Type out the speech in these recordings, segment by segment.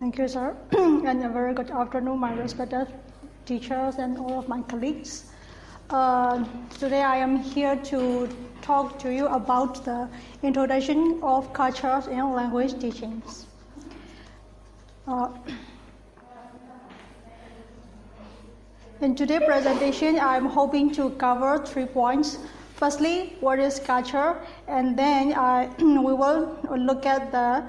Thank you, sir. And a very good afternoon, my respected teachers and all of my colleagues. Today I am here to talk to you about the introduction of cultures in language teachings. In today's presentation, I'm hoping to cover 3 points. Firstly, what is culture? And then we will look at the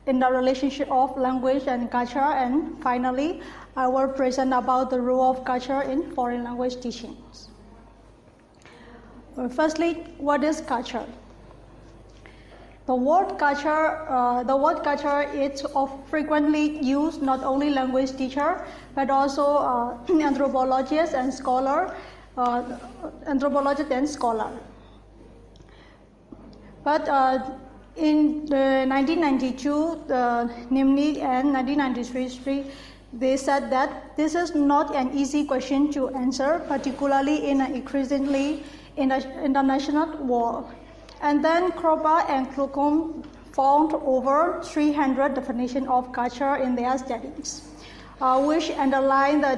relationship of language and culture. And finally, I will present about the role of culture in foreign language teachings. Firstly, what is culture? The word culture is frequently used not only language teacher but also anthropologists and scholar. But in 1992, Nimni and 1993, they said that this is not an easy question to answer, particularly in an increasingly international world. And then Kropa and Klukum found over 300 definitions of culture in their studies, which underline the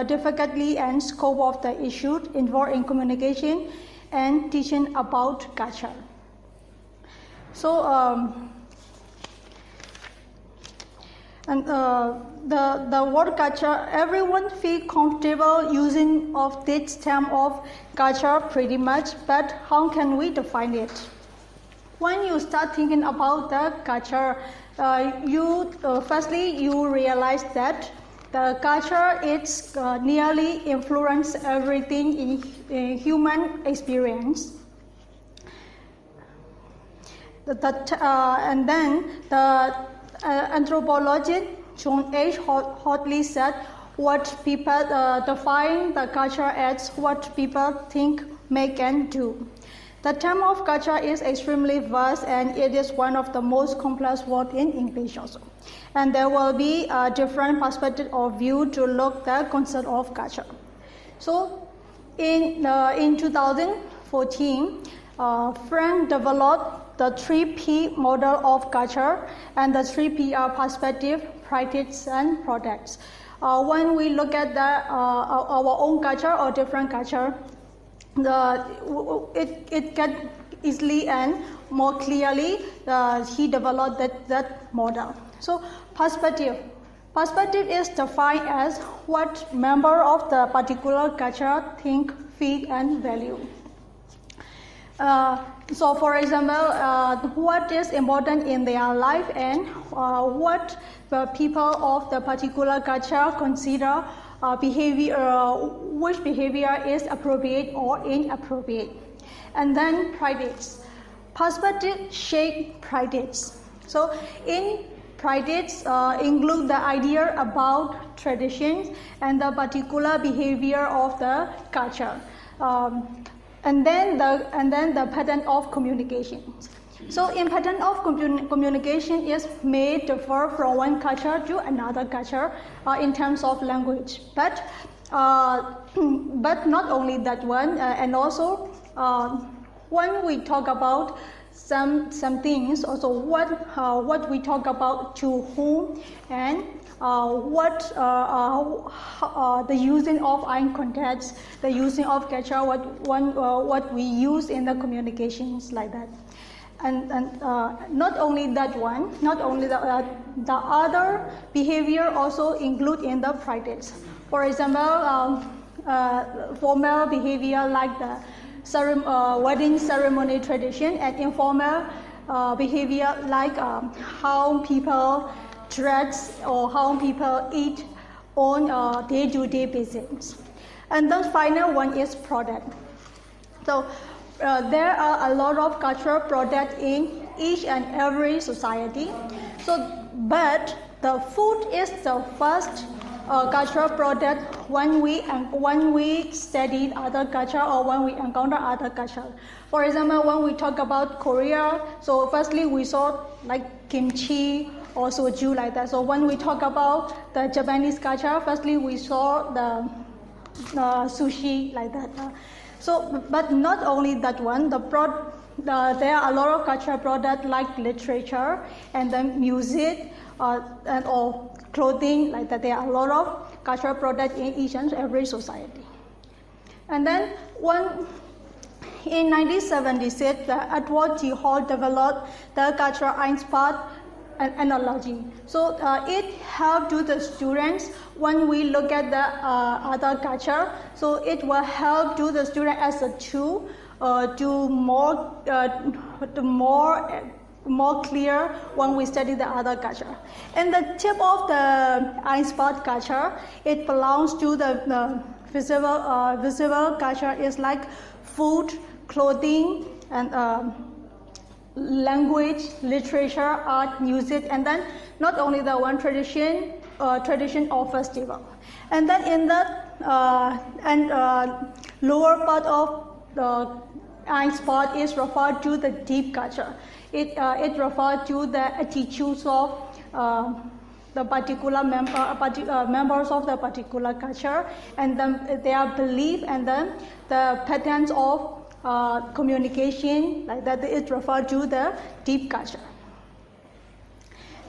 difficulty and scope of the issue involved in communication and teaching about culture. So, the word culture, everyone feels comfortable using of this term of culture pretty much, but how can we define it? When you start thinking about the culture, firstly you realize that the culture is nearly influence everything in human experience. And then the anthropologist John H. Hotley said what people define the culture as what people think, make, and do. The term of culture is extremely vast and it is one of the most complex words in English also. And there will be a different perspective of view to look at the concept of culture. So in 2014, Frank developed the 3P model of culture, and the 3P are perspective, practice, and products. When we look at our own culture or different culture, it gets easily and more clearly he developed that model. So perspective is defined as what member of the particular culture think, feel, and value. So for example, what is important in their life and what the people of the particular culture consider which behavior is appropriate or inappropriate. And then practice. Perspective shape practice. So in practice include the idea about traditions and the particular behavior of the culture. And then the pattern of communication. So in pattern of communication is may differ from one culture to another culture in terms of language. But not only that one, and also when we talk about some things, also what we talk about to whom and the using of eye contact, the using of gesture, what we use in the communications like that, and not only that one, not only the other behavior also include in the practice. For example, formal behavior like the wedding ceremony tradition, and informal behavior like how people dress or how people eat on a day-to-day basis. And the final one is product. So there are a lot of cultural products in each and every society. So, but the food is the first cultural product when we study other culture or when we encounter other culture. For example, when we talk about Korea, so firstly we saw like kimchi or soju like that. So when we talk about the Japanese culture, firstly we saw the sushi like that. So, but not only that one, there are a lot of cultural products like literature and then music and or clothing, like that. There are a lot of cultural products in each and every society. And then in 1976, Edward G. Hall developed the cultural Einspot analogy. So it helped to the students when we look at the other culture. So it will help to the student as a tool to more clear when we study the other culture. And the tip of the Einspot culture, it belongs to the visible culture is like food, clothing, and language, literature, art, music, and then not only the one tradition or festival. And then in the lower part of the Einspot is referred to the deep culture. It refers to the attitudes of the particular members of the particular culture, and then their belief, and then the patterns of communication, like that. It refers to the deep culture.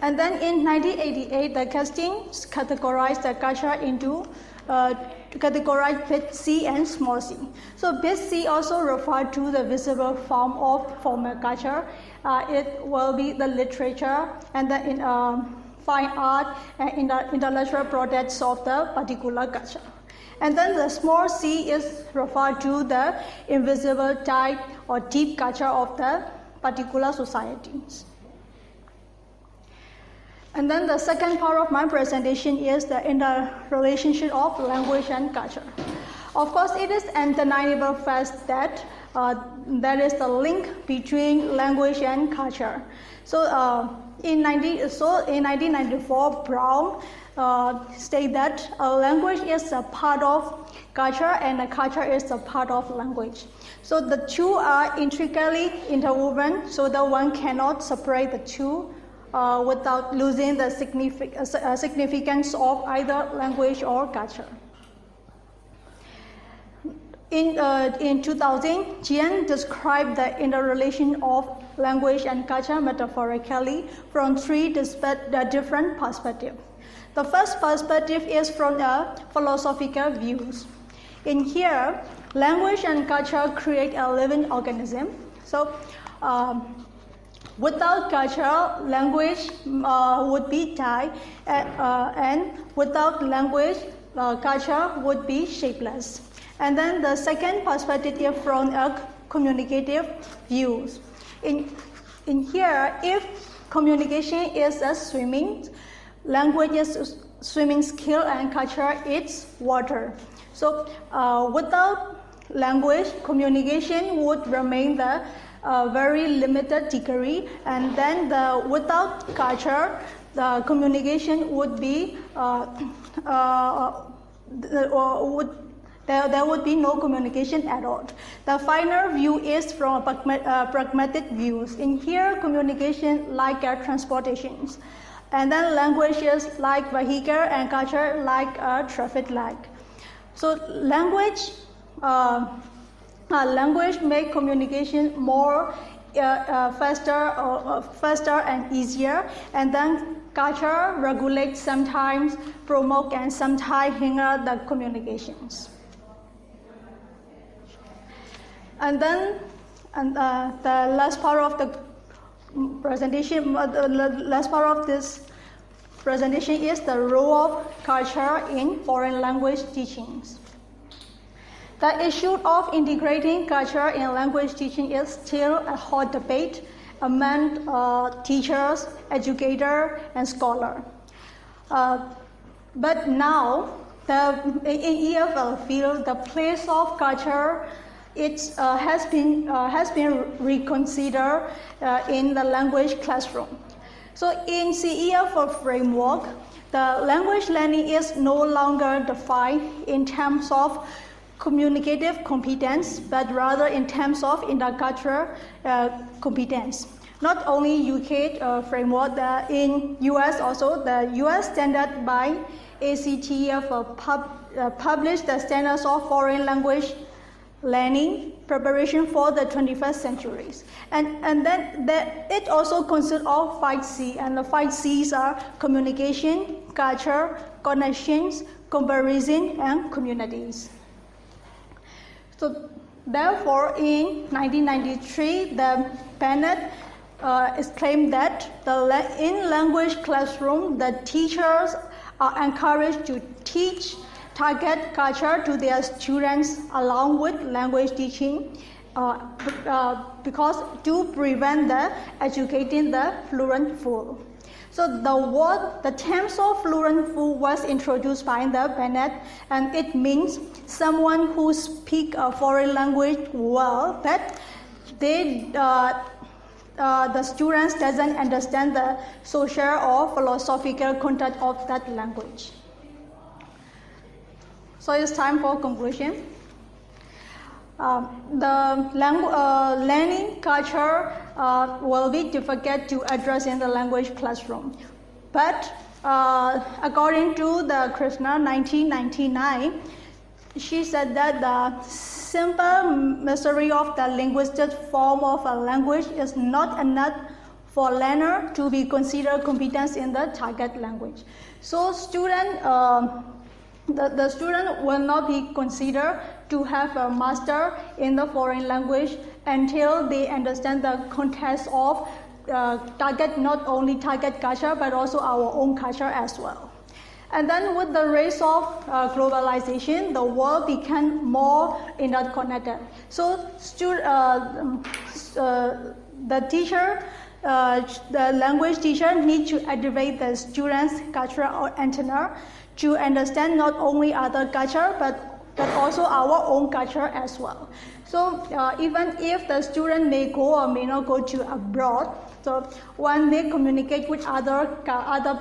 And then in 1988, the casting categorized the culture into categorized bit C and small c. So bit C also refers to the visible form of formal culture. It will be the literature and the fine art and intellectual products of the particular culture. And then the small c is referred to the invisible type or deep culture of the particular societies. And then the second part of my presentation is the interrelationship of language and culture. Of course, it is undeniable fact that there is the link between language and culture. So in 1994, Brown stated that a language is a part of culture and a culture is a part of language. So the two are intricately interwoven, so that one cannot separate the two without losing the significance of either language or culture. In 2000, Jian described the interrelation of language and culture metaphorically from three different perspectives. The first perspective is from the philosophical views. In here, language and culture create a living organism. So, without culture, language would be died, and without language, culture would be shapeless. And then the second perspective from a communicative views. In here, if communication is a swimming, language is swimming skill, and culture is water. So without language, communication would remain the very limited degree, and then without culture, the communication would be there would be no communication at all. The final view is from pragmatic views. In here, communication like transportations, and then language is like vehicle, and culture like traffic light. So language make communication more faster and easier, and then culture regulates, sometimes promote, and sometimes hinder the communications. And then the last part of the presentation, the last part of this presentation is the role of culture in foreign language teachings. The issue of integrating culture in language teaching is still a hot debate among teachers, educators, and scholars. But now, in EFL field, the place of culture has been reconsidered in the language classroom. So in CEFL framework, the language learning is no longer defined in terms of communicative competence, but rather in terms of intercultural competence. Not only UK framework, in US also, the US standard by ACTF published the standards of foreign language learning, preparation for the 21st centuries. And then it also consists of 5 C's, and the 5 C's are communication, culture, connections, comparison, and communities. So therefore, in 1993, the Bennett claimed that in language classroom, the teachers are encouraged to teach target culture to their students along with language teaching because to prevent the educating the fluent fool. So the terms of fluent fool was introduced by the Bennett, and it means someone who speaks a foreign language well, but the students doesn't understand the social or philosophical content of that language. So it's time for conclusion. The learning culture will be difficult to address in the language classroom. But according to the Krishna 1999, she said that the simple mystery of the linguistic form of a language is not enough for learner to be considered competence in the target language. So the student will not be considered to have a master in the foreign language until they understand the context of not only target culture but also our own culture as well. And then with the rise of globalization, the world became more interconnected. So the language teacher needs to activate the students' cultural antenna to understand not only other culture but also our own culture as well. So even if the student may go or may not go to abroad, so when they communicate with other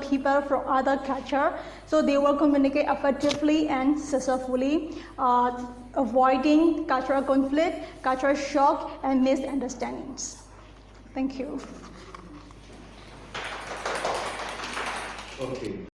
people from other culture, so they will communicate effectively and successfully, avoiding cultural conflict, cultural shock, and misunderstandings. Thank you. Okay.